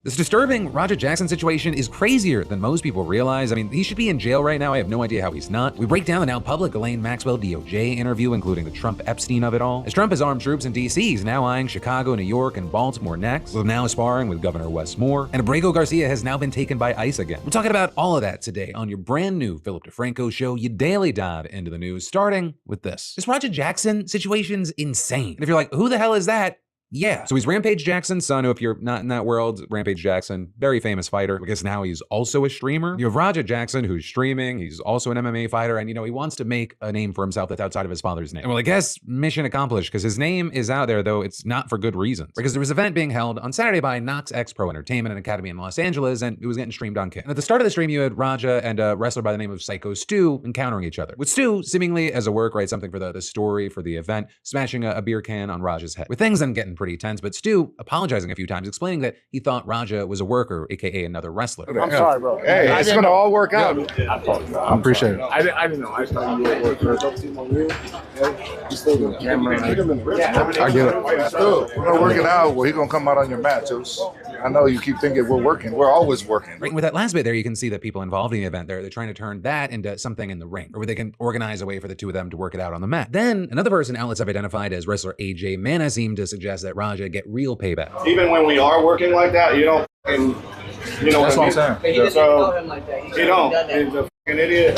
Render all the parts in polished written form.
This disturbing Raja Jackson situation is crazier than most people realize. I mean, he should be in jail right now. I have no idea how he's not. We break down the now public Ghislaine Maxwell DOJ interview, including the Trump Epstein of it all. As Trump has armed troops in DC, he's now eyeing Chicago, New York, and Baltimore next, with now sparring with Governor Wes Moore. And Abrego Garcia has now been taken by ICE again. We're talking about all of that today on your brand new Philip DeFranco show, your daily dive into the news, starting with this. This Raja Jackson situation's insane. And if you're like, who the hell is that? Yeah. So he's Rampage Jackson's son, who if you're not in that world, Rampage Jackson, very famous fighter. I guess now he's also a streamer. You have Raja Jackson, who's streaming. He's also an MMA fighter. And, he wants to make a name for himself that's outside of his father's name. And well, I guess mission accomplished, because his name is out there, though it's not for good reasons. Because there was an event being held on Saturday by Knox X Pro Entertainment and Academy in Los Angeles, and it was getting streamed on Kick. And at the start of the stream, you had Raja and a wrestler by the name of Psycho Stu encountering each other. With Stu, seemingly as a work, right, something for the story for the event, smashing a beer can on Raja's head. With things then getting pretty tense, but Stu apologizing a few times, explaining that he thought Raja was a worker, aka another wrestler. I'm sorry, bro. Hey, it's gonna all work out. I appreciate it. I didn't know. I thought you were a worker. I get it. We're gonna work it out. Well, he's gonna come out on your mat, too. I know you keep thinking we're working. We're always working. Right, with that last bit there, you can see that people involved in the event, they're trying to turn that into something in the ring, or where they can organize a way for the two of them to work it out on the mat. Then another person outlets have identified as wrestler AJ Mana seemed to suggest that Raja get real payback. Even when we are working like that, you don't, and That's what I'm saying. But he doesn't know him like that. He's a fucking idiot.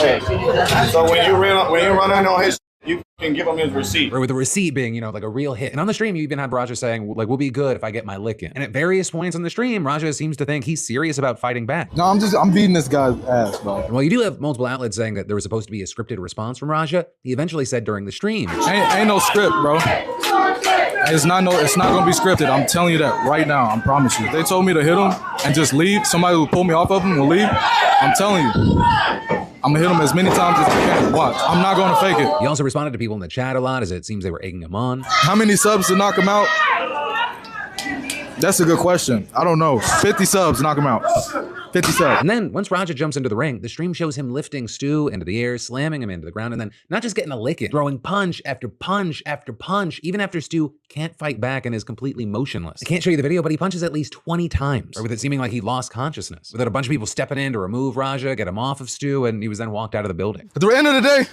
So when you run in on his, you can give him his receipt. Or with the receipt being, like a real hit. And on the stream, you even had Raja saying, like, we'll be good if I get my lick in. And at various points on the stream, Raja seems to think he's serious about fighting back. No, I'm beating this guy's ass, bro. And while you do have multiple outlets saying that there was supposed to be a scripted response from Raja, he eventually said during the stream, Ain't no script, bro. It's not gonna be scripted. I'm telling you that right now. I promise you. If they told me to hit him and just leave, somebody will pull me off of him will leave. I'm telling you. I'm gonna hit him as many times as I can. Watch. I'm not gonna fake it. He also responded to people in the chat a lot, as it seems they were egging him on. How many subs to knock him out? That's a good question. I don't know. 50 subs, knock him out. 50 subs. And then once Raja jumps into the ring, the stream shows him lifting Stu into the air, slamming him into the ground, and then not just getting a lick in, throwing punch after punch after punch, even after Stu can't fight back and is completely motionless. I can't show you the video, but he punches at least 20 times, or with it seeming like he lost consciousness, with a bunch of people stepping in to remove Raja, get him off of Stu, and he was then walked out of the building. At the end of the day,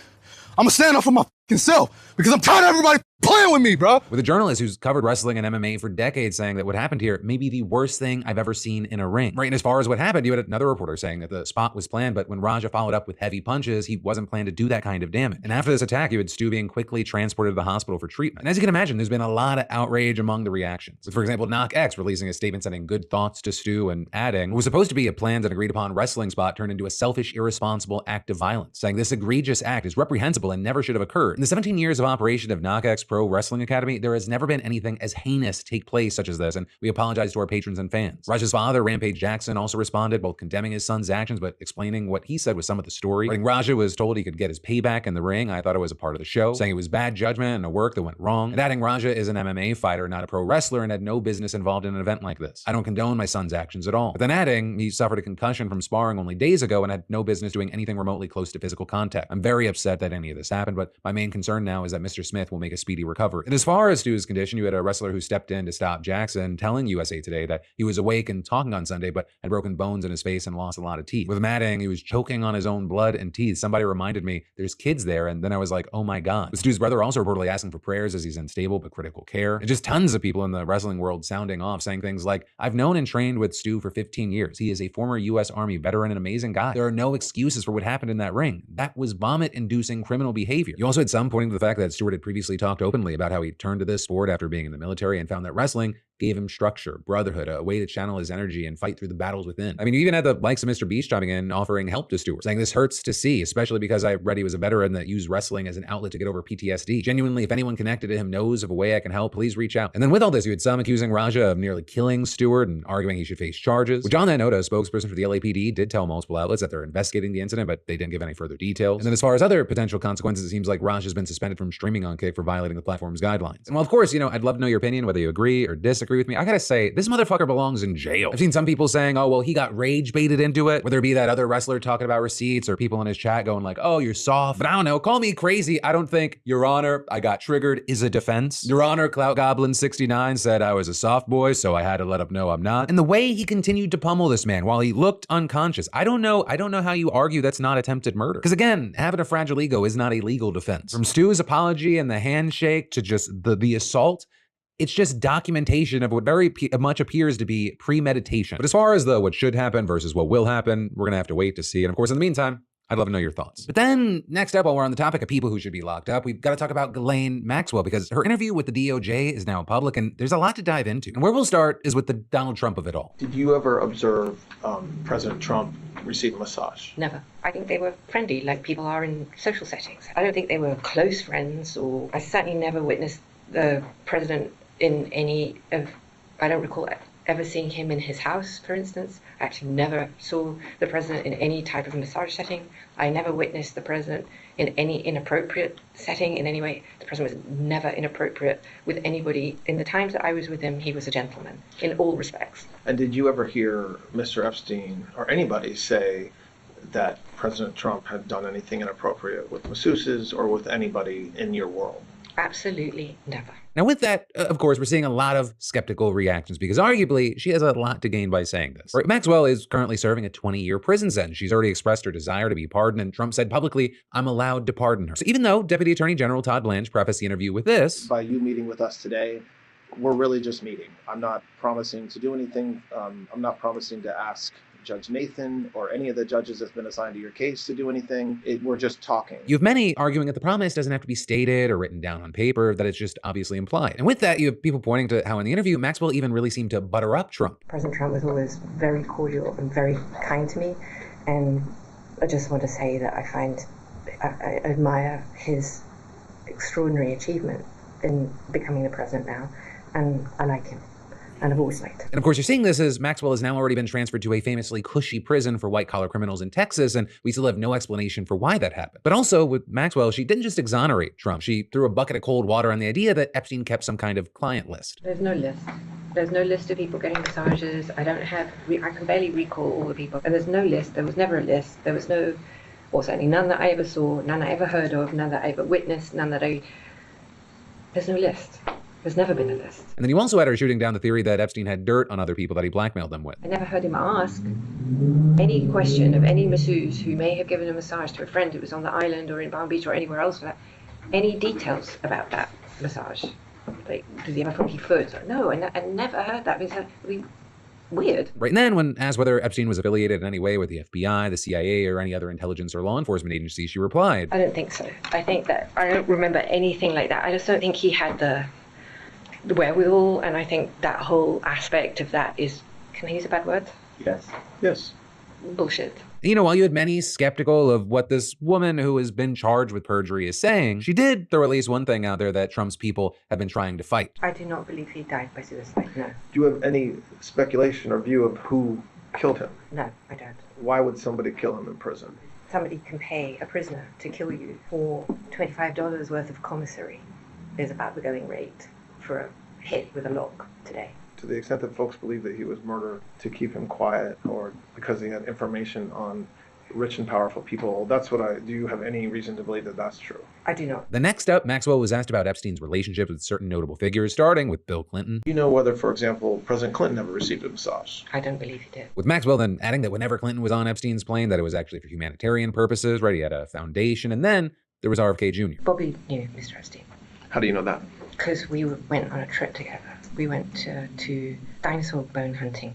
I'm gonna stand up for my fucking self because I'm tired of everybody playing with me, bro. With a journalist who's covered wrestling and MMA for decades saying that what happened here may be the worst thing I've ever seen in a ring. Right, and as far as what happened, you had another reporter saying that the spot was planned, but when Raja followed up with heavy punches, he wasn't planned to do that kind of damage. And after this attack, you had Stu being quickly transported to the hospital for treatment. And as you can imagine, there's been a lot of outrage among the reactions. With, for example, Knock X releasing a statement sending good thoughts to Stu and adding, what was supposed to be a planned and agreed upon wrestling spot turned into a selfish, irresponsible act of violence, saying this egregious act is reprehensible and never should have occurred. In the 17 years of operation of Knock X Pro Wrestling Academy, there has never been anything as heinous take place such as this, and we apologize to our patrons and fans. Raja's father, Rampage Jackson, also responded, both condemning his son's actions, but explaining what he said was some of the story. When Raja was told he could get his payback in the ring, I thought it was a part of the show, saying it was bad judgment and a work that went wrong, and adding Raja is an MMA fighter, not a pro wrestler, and had no business involved in an event like this. I don't condone my son's actions at all. But then adding, he suffered a concussion from sparring only days ago and had no business doing anything remotely close to physical contact. I'm very upset that any of this happened, but my main concern now is that Mr. Smith will make a speedy recovery. And as far as Stu's condition, you had a wrestler who stepped in to stop Jackson, telling USA Today that he was awake and talking on Sunday, but had broken bones in his face and lost a lot of teeth. With him adding, he was choking on his own blood and teeth. Somebody reminded me there's kids there, and then I was like, oh my God. With Stu's brother also reportedly asking for prayers as he's in stable but critical care. And just tons of people in the wrestling world sounding off, saying things like, I've known and trained with Stu for 15 years. He is a former US Army veteran and amazing guy. There are no excuses for what happened in that ring. That was vomit-inducing criminal behavior. You also had some pointing to the fact that Stewart had previously talked openly about how he turned to this sport after being in the military and found that wrestling gave him structure, brotherhood, a way to channel his energy and fight through the battles within. I mean, you even had the likes of Mr. Beast chiming in, offering help to Stewart, saying this hurts to see, especially because I read he was a veteran that used wrestling as an outlet to get over PTSD. Genuinely, if anyone connected to him knows of a way I can help, please reach out. And then with all this, you had some accusing Raja of nearly killing Stewart and arguing he should face charges, which on that note, a spokesperson for the LAPD did tell multiple outlets that they're investigating the incident, but they didn't give any further details. And then as far as other potential consequences, it seems like Raja has been suspended from streaming on Kick for violating the platform's guidelines. And while of course, I'd love to know your opinion, whether you agree or disagree, disagree with me, I gotta say, this motherfucker belongs in jail. I've seen some people saying, oh, well, he got rage baited into it, whether it be that other wrestler talking about receipts or people in his chat going like, oh, you're soft. But I don't know, call me crazy. I don't think, Your Honor, I got triggered is a defense. Your Honor, Clout Goblin 69 said I was a soft boy, so I had to let him know I'm not. And the way he continued to pummel this man while he looked unconscious, I don't know how you argue that's not attempted murder. Because again, having a fragile ego is not a legal defense. From Stu's apology and the handshake to just the assault, it's just documentation of what very much appears to be premeditation. But as far as what should happen versus what will happen, we're gonna have to wait to see. And of course, in the meantime, I'd love to know your thoughts. But then next up, while we're on the topic of people who should be locked up, we've got to talk about Ghislaine Maxwell because her interview with the DOJ is now public and there's a lot to dive into. And where we'll start is with the Donald Trump of it all. Did you ever observe President Trump receive a massage? Never. I think they were friendly like people are in social settings. I don't think they were close friends, or I certainly never witnessed the president in any of, I don't recall ever seeing him in his house, for instance. I actually never saw the president in any type of massage setting. I never witnessed the president in any inappropriate setting in any way. The president was never inappropriate with anybody. In the times that I was with him, he was a gentleman in all respects. And did you ever hear Mr. Epstein or anybody say that President Trump had done anything inappropriate with masseuses or with anybody in your world? Absolutely never. Now with that, of course, we're seeing a lot of skeptical reactions because arguably she has a lot to gain by saying this. Right? Maxwell is currently serving a 20-year prison sentence. She's already expressed her desire to be pardoned, and Trump said publicly, I'm allowed to pardon her. So even though Deputy Attorney General Todd Blanche prefaced the interview with this, by you meeting with us today, we're really just meeting. I'm not promising to do anything. I'm not promising to ask Judge Nathan or any of the judges that's been assigned to your case to do anything. We're just talking. You have many arguing that the promise doesn't have to be stated or written down on paper, that it's just obviously implied. And with that, you have people pointing to how in the interview, Maxwell even really seemed to butter up Trump. President Trump was always very cordial and very kind to me. And I just want to say that I admire his extraordinary achievement in becoming the president now. And I like him. And I've always liked. And of course, you're seeing this as Maxwell has now already been transferred to a famously cushy prison for white-collar criminals in Texas, and we still have no explanation for why that happened. But also, with Maxwell, she didn't just exonerate Trump. She threw a bucket of cold water on the idea that Epstein kept some kind of client list. There's no list. There's no list of people getting massages. I can barely recall all the people. And there's no list. There was never a list. There was no, or certainly none that I ever saw, none I ever heard of, none that I ever witnessed, there's no list. There's never been a list. And then you also had her shooting down the theory that Epstein had dirt on other people that he blackmailed them with. I never heard him ask any question of any masseuse who may have given a massage to a friend who was on the island or in Palm Beach or anywhere else for that, any details about that massage. Like, does he have a funky foot? No, I never heard that. It's weird. Right, and then when asked whether Epstein was affiliated in any way with the FBI, the CIA, or any other intelligence or law enforcement agency, she replied, I don't think so. I don't remember anything like that. I just don't think he had the wherewithal, and I think that whole aspect of that is, can I use a bad word? Yes. Yes. Bullshit. You know, while you had many skeptical of what this woman who has been charged with perjury is saying, she did throw at least one thing out there that Trump's people have been trying to fight. I do not believe he died by suicide, no. Do you have any speculation or view of who killed him? No, I don't. Why would somebody kill him in prison? Somebody can pay a prisoner to kill you for $25 worth of commissary is about the going rate for a hit with a lock today. To the extent that folks believe that he was murdered to keep him quiet or because he had information on rich and powerful people, do you have any reason to believe that that's true? I do not. The next up, Maxwell was asked about Epstein's relationship with certain notable figures, starting with Bill Clinton. Do you know whether, for example, President Clinton ever received a massage? I don't believe he did. With Maxwell then adding that whenever Clinton was on Epstein's plane, that it was actually for humanitarian purposes, right? He had a foundation, and then there was RFK Jr. Bobby knew Mr. Epstein. How do you know that? Because we went on a trip together. We went to dinosaur bone hunting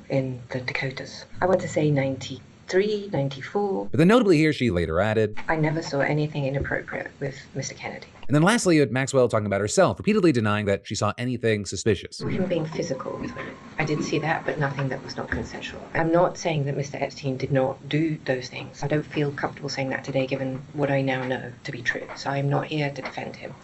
in the Dakotas. I want to say 93, 94. But then notably here, she later added, I never saw anything inappropriate with Mr. Kennedy. And then lastly, you had Maxwell talking about herself, repeatedly denying that she saw anything suspicious. Him being physical with women. I did see that, but nothing that was not consensual. I'm not saying that Mr. Epstein did not do those things. I don't feel comfortable saying that today, given what I now know to be true. So I'm not here to defend him.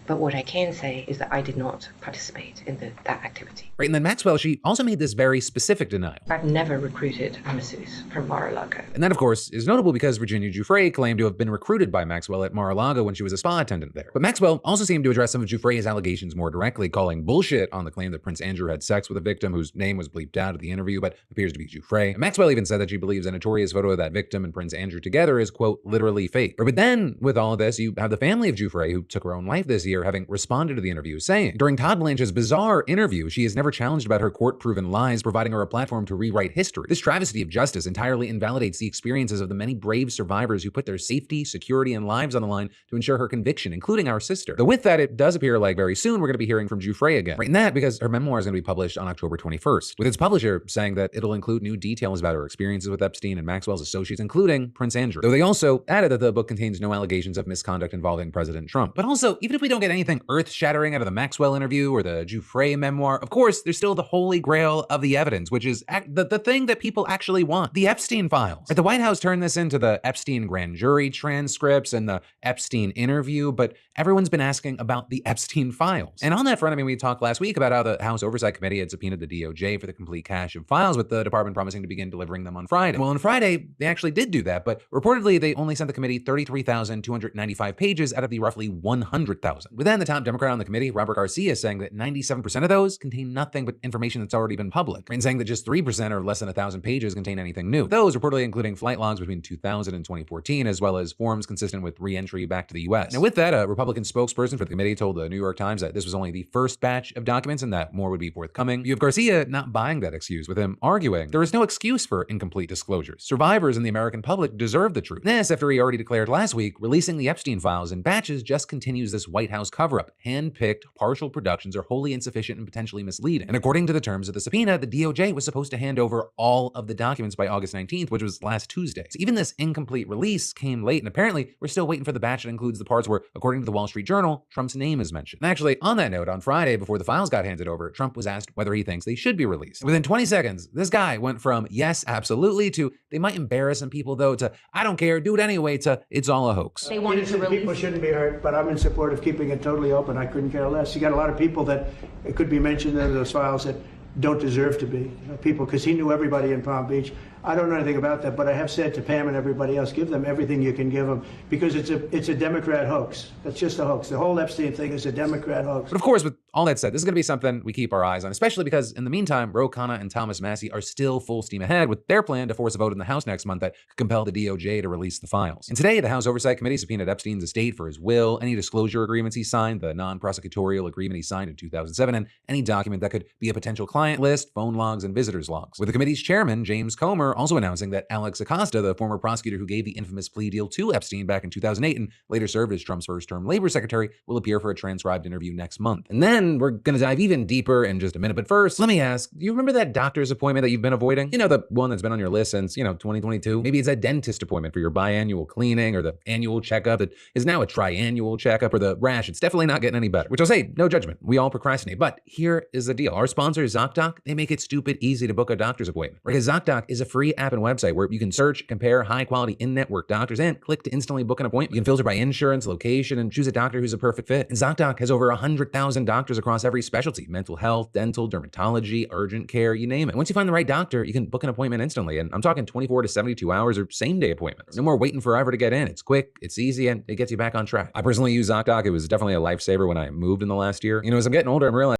But what I can say is that I did not participate in that activity. Right, and then Maxwell, she also made this very specific denial. I've never recruited a masseuse from Mar-a-Lago. And that, of course, is notable because Virginia Giuffre claimed to have been recruited by Maxwell at Mar-a-Lago when she was a spa attendant there. But Maxwell also seemed to address some of Giuffre's allegations more directly, calling bullshit on the claim that Prince Andrew had sex with a victim whose name was bleeped out of the interview, but appears to be Giuffre. And Maxwell even said that she believes a notorious photo of that victim and Prince Andrew together is, quote, literally fake. But then, with all of this, you have the family of Giuffre, who took her own life this year, having responded to the interview, saying, during Todd Blanche's bizarre interview, she is never challenged about her court-proven lies, providing her a platform to rewrite history. This travesty of justice entirely invalidates the experiences of the many brave survivors who put their safety, security, and lives on the line to ensure her conviction, including our sister. Though with that, it does appear like very soon we're going to be hearing from Giuffre again. Right, and that because her memoir is going to be published on October 21st, with its publisher saying that it'll include new details about her experiences with Epstein and Maxwell's associates, including Prince Andrew. Though they also added that the book contains no allegations of misconduct involving President Trump. But also, even if we don't get anything earth-shattering out of the Maxwell interview or the Giuffre memoir, of course, there's still the holy grail of the evidence, which is the thing that people actually want, the Epstein files. The White House turned this into the Epstein grand jury transcripts and the Epstein interview, but everyone's been asking about the Epstein files. And on that front, I mean, we talked last week about how the House Oversight Committee had subpoenaed the DOJ for the complete cache of files, with the department promising to begin delivering them on Friday. Well, on Friday, they actually did do that, but reportedly, they only sent the committee 33,295 pages out of the roughly 100,000. With then the top Democrat on the committee, Robert Garcia, saying that 97% of those contain nothing but information that's already been public, and saying that just 3% or less than 1,000 pages contain anything new. Those reportedly including flight logs between 2000 and 2014, as well as forms consistent with re-entry back to the U.S. Now, with that, a Republican spokesperson for the committee told the New York Times that this was only the first batch of documents and that more would be forthcoming. You have Garcia not buying that excuse, with him arguing there is no excuse for incomplete disclosures. Survivors and the American public deserve the truth. This, after he already declared last week, releasing the Epstein files in batches just continues this White House cover-up. Hand-picked, partial productions are wholly insufficient and potentially misleading. And according to the terms of the subpoena, the DOJ was supposed to hand over all of the documents by August 19th, which was last Tuesday. So even this incomplete release came late, and apparently we're still waiting for the batch that includes the parts where, according to the Wall Street Journal, Trump's name is mentioned. And actually, on that note, on Friday, before the files got handed over, Trump was asked whether he thinks they should be released. Within 20 seconds, this guy went from yes, absolutely, to they might embarrass some people though, to I don't care, do it anyway, to it's all a hoax. They wanted to release. People shouldn't be hurt, but I'm in support of keeping it totally open. I couldn't care less. You got a lot of people that it could be mentioned in those files that don't deserve to be. People, because he knew everybody in Palm Beach. I don't know anything about that, but I have said to Pam and everybody else, give them everything you can give them, because it's a Democrat hoax. That's just a hoax. The whole Epstein thing is a Democrat hoax. But of course, with all that said, this is going to be something we keep our eyes on, especially because in the meantime, Ro Khanna and Thomas Massie are still full steam ahead with their plan to force a vote in the House next month that could compel the DOJ to release the files. And today, the House Oversight Committee subpoenaed Epstein's estate for his will, any disclosure agreements he signed, the non-prosecutorial agreement he signed in 2007, and any document that could be a potential client list, phone logs, and visitors logs. With the committee's chairman, James Comer, also announcing that Alex Acosta, the former prosecutor who gave the infamous plea deal to Epstein back in 2008 and later served as Trump's first-term labor secretary, will appear for a transcribed interview next month. And then we're going to dive even deeper in just a minute. But first, let me ask, do you remember that doctor's appointment that you've been avoiding? You know, the one that's been on your list since, 2022? Maybe it's a dentist appointment for your biannual cleaning, or the annual checkup that is now a triannual checkup, or the rash. It's definitely not getting any better. Which I'll say, no judgment. We all procrastinate. But here is the deal. Our sponsor, ZocDoc, they make it stupid easy to book a doctor's appointment. Because ZocDoc is a free app and website where you can search, compare high-quality in-network doctors, and click to instantly book an appointment. You can filter by insurance, location, and choose a doctor who's a perfect fit. And ZocDoc has over 100,000 doctors across every specialty: mental health, dental, dermatology, urgent care, you name it. Once you find the right doctor, you can book an appointment instantly. And I'm talking 24 to 72 hours or same-day appointments. No more waiting forever to get in. It's quick, it's easy, and it gets you back on track. I personally use ZocDoc. It was definitely a lifesaver when I moved in the last year. As I'm getting older, I'm realizing